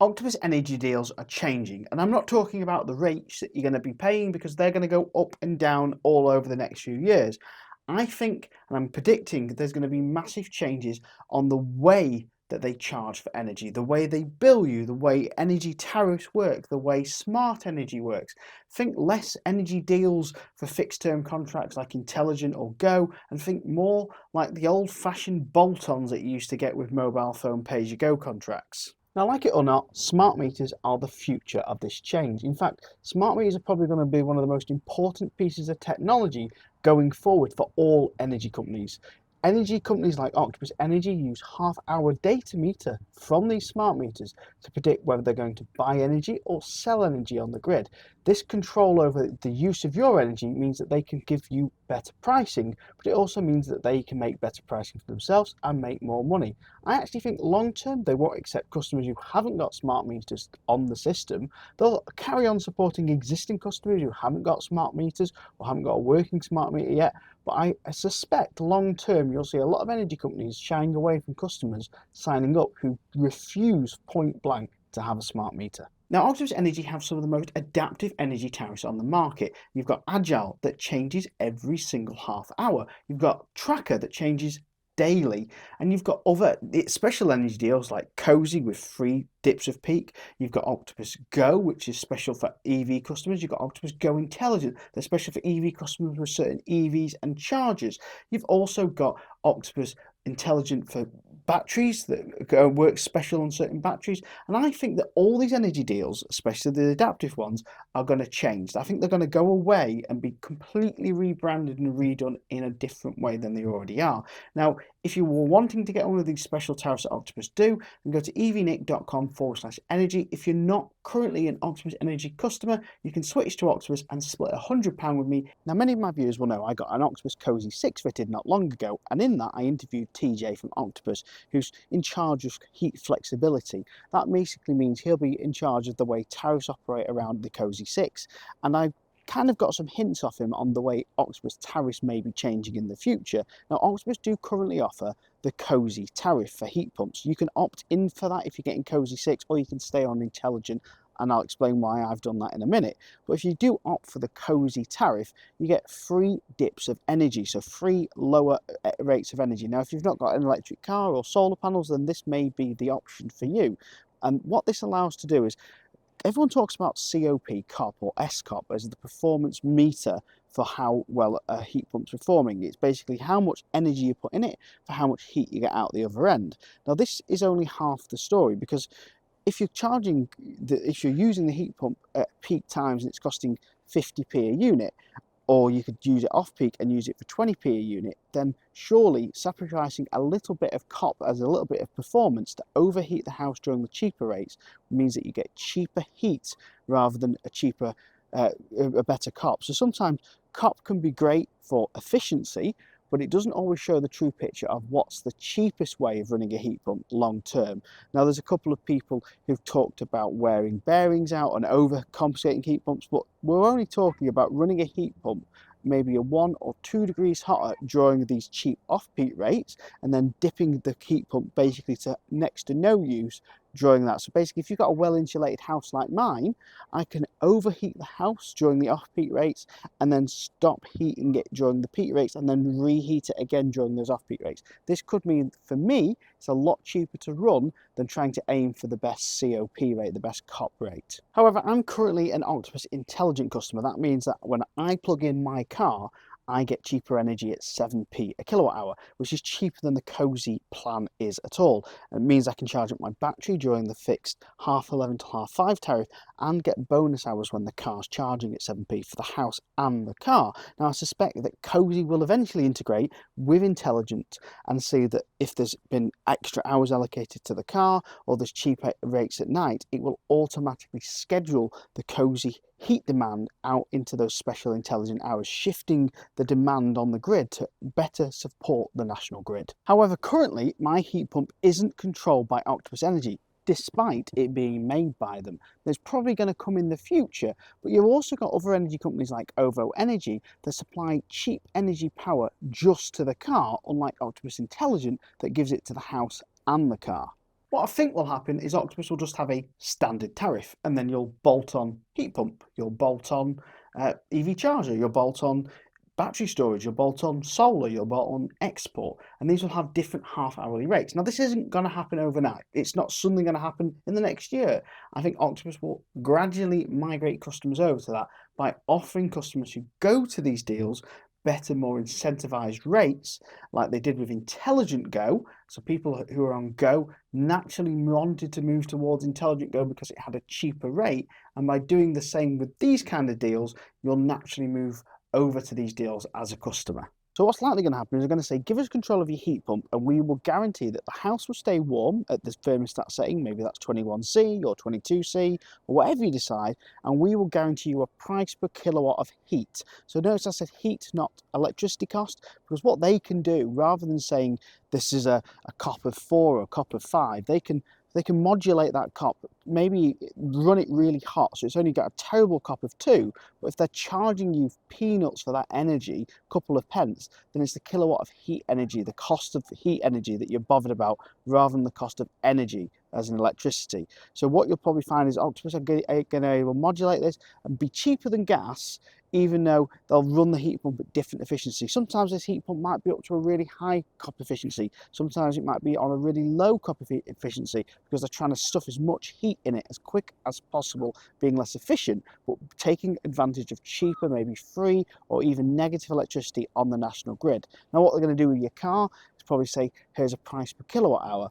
Octopus Energy Deals are changing, and I'm not talking about the rates that you're going to be paying because they're going to go up and down all over the next few years. I think, and I'm predicting, there's going to be massive changes on the way that they charge for energy, the way they bill you, the way energy tariffs work, the way smart energy works. Think less energy deals for fixed term contracts like Intelligent or Go, and think more like the old fashioned bolt ons that you used to get with mobile phone pay as you go contracts. Now, like it or not, smart meters are the future of this change. In fact, smart meters are probably going to be one of the most important pieces of technology going forward for all energy companies. Energy companies like Octopus Energy use half-hour data meter from these smart meters to predict whether they're going to buy energy or sell energy on the grid. This control over the use of your energy means that they can give you better pricing, but it also means that they can make better pricing for themselves and make more money. I actually think long term they won't accept customers who haven't got smart meters on the system. They'll carry on supporting existing customers who haven't got smart meters or haven't got a working smart meter yet. But I suspect long term you'll see a lot of energy companies shying away from customers signing up who refuse point blank to have a smart meter. Now, Octopus Energy have some of the most adaptive energy tariffs on the market. You've got Agile that changes every single half hour. You've got Tracker that changes daily, and you've got other special energy deals like Cosy with free dips of peak. You've got Octopus Go, which is special for EV customers. You've got Octopus Go Intelligent, that's special for EV customers with certain EVs and chargers. You've also got Octopus Intelligent for batteries that work special on certain batteries. And I think that all these energy deals, especially the adaptive ones, are going to change. I think they're going to go away and be completely rebranded and redone in a different way than they already are. Now, if you were wanting to get one of these special tariffs that Octopus do, then go to evnick.com/energy. If you're not currently an Octopus Energy customer, you can switch to Octopus and split £100 with me. Now, many of my viewers will know I got an Octopus Cosy 6 fitted not long ago, and in that I interviewed TJ from Octopus, who's in charge of heat flexibility. That basically means he'll be in charge of the way tariffs operate around the Cosy 6, and I've kind of got some hints off him on the way Octopus tariffs may be changing in the future. Now, Octopus do currently offer the Cosy tariff for heat pumps. You can opt in for that if you're getting Cosy 6, or you can stay on Intelligent, and I'll explain why I've done that in a minute. But if you do opt for the Cosy tariff, you get free dips of energy, so free lower rates of energy. Now, if you've not got an electric car or solar panels, then this may be the option for you. And what this allows to do is, everyone talks about COP or SCOP as the performance meter for how well a heat pump's performing. It's basically how much energy you put in it for how much heat you get out the other end. Now, this is only half the story, because if you're using the heat pump at peak times and it's costing 50p a unit, or you could use it off peak and use it for 20p a unit, then surely sacrificing a little bit of COP as a little bit of performance to overheat the house during the cheaper rates means that you get cheaper heat rather than a better COP. So sometimes COP can be great for efficiency, but it doesn't always show the true picture of what's the cheapest way of running a heat pump long term. Now, there's a couple of people who've talked about wearing bearings out and overcompensating heat pumps, but we're only talking about running a heat pump maybe a 1 or 2 degrees hotter during these cheap off-peak rates, and then dipping the heat pump basically to next to no use during that. So basically, if you've got a well-insulated house like mine, I can overheat the house during the off-peak rates and then stop heating it during the peak rates and then reheat it again during those off-peak rates. This could mean, for me, it's a lot cheaper to run than trying to aim for the best COP rate, the best COP rate. However, I'm currently an Octopus Intelligent customer. That means that when I plug in my car, I get cheaper energy at 7p a kilowatt hour, which is cheaper than the Cosy plan is at all. It means I can charge up my battery during the fixed half 11 to half 5 tariff and get bonus hours when the car's charging at 7p for the house and the car. Now, I suspect that Cosy will eventually integrate with Intelligent and see that if there's been extra hours allocated to the car or there's cheaper rates at night, it will automatically schedule the Cosy heat demand out into those special intelligent hours, shifting the demand on the grid to better support the national grid. However, currently my heat pump isn't controlled by Octopus Energy, despite it being made by them. There's probably going to come in the future, but you've also got other energy companies like OVO Energy that supply cheap energy power just to the car, unlike Octopus Intelligent that gives it to the house and the car. What I think will happen is Octopus will just have a standard tariff, and then you'll bolt on heat pump, you'll bolt on EV charger, you'll bolt on battery storage, you'll bolt on solar, you'll bolt on export, and these will have different half-hourly rates. Now, this isn't going to happen overnight. It's not suddenly going to happen in the next year. I think Octopus will gradually migrate customers over to that by offering customers who go to these deals better, more incentivized rates, like they did with Intelligent Go. So people who are on Go naturally wanted to move towards Intelligent Go because it had a cheaper rate. And by doing the same with these kind of deals, you'll naturally move over to these deals as a customer. So what's likely going to happen is they're going to say, give us control of your heat pump and we will guarantee that the house will stay warm at the thermostat setting, maybe that's 21C or 22C or whatever you decide, and we will guarantee you a price per kilowatt of heat. So notice I said heat, not electricity cost, because what they can do, rather than saying this is a COP of 4 or a COP of 5, they can modulate that COP, maybe run it really hot, so it's only got a terrible COP of 2, but if they're charging you peanuts for that energy, a couple of pence, then it's the kilowatt of heat energy, the cost of heat energy that you're bothered about, rather than the cost of energy as in electricity. So what you'll probably find is Octopus are going to modulate this and be cheaper than gas, even though they'll run the heat pump at different efficiency. Sometimes this heat pump might be up to a really high COP efficiency. Sometimes it might be on a really low COP efficiency because they're trying to stuff as much heat in it as quick as possible, being less efficient, but taking advantage of cheaper, maybe free or even negative electricity on the national grid. Now what they're going to do with your car is probably say, here's a price per kilowatt hour.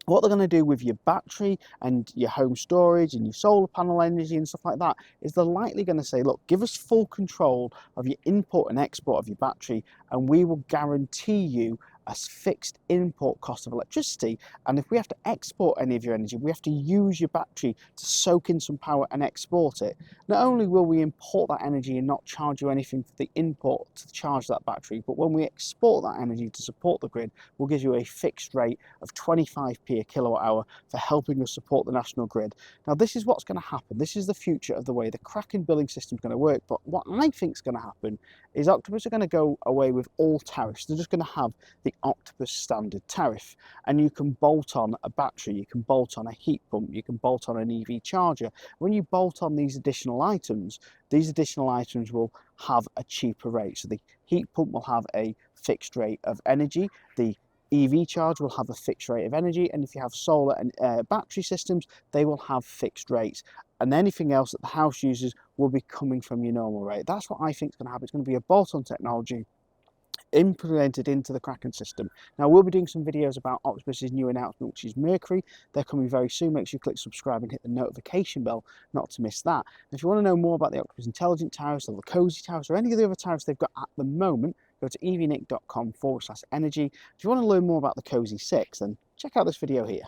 What they're going to do with your battery and your home storage and your solar panel energy and stuff like that is they're likely going to say, look, give us full control of your import and export of your battery and we will guarantee you a fixed import cost of electricity. And if we have to export any of your energy, we have to use your battery to soak in some power and export it. Not only will we import that energy and not charge you anything for the import to charge that battery, but when we export that energy to support the grid, we'll give you a fixed rate of 25p a kilowatt hour for helping us support the national grid. Now, this is what's going to happen. This is the future of the way the Kraken billing system is going to work. But what I think is going to happen is Octopus are going to go away with all tariffs. They're just going to have the Octopus standard tariff, and you can bolt on a battery, you can bolt on a heat pump, you can bolt on an EV charger. When you bolt on these additional items will have a cheaper rate. So the heat pump will have a fixed rate of energy, the EV charge will have a fixed rate of energy, and if you have solar and battery systems, they will have fixed rates. And anything else that the house uses will be coming from your normal rate. That's what I think is going to happen. It's going to be a bolt-on technology implemented into the Kraken system. Now, we'll be doing some videos about Octopus's new announcement, which is Mercury. They're coming very soon. Make sure you click subscribe and hit the notification bell not to miss that. And if you want to know more about the Octopus Intelligent tariffs or the Cosy tariffs or any of the other tariffs they've got at the moment, go to evnick.com/energy. If you want to learn more about the Cosy 6, then check out this video here.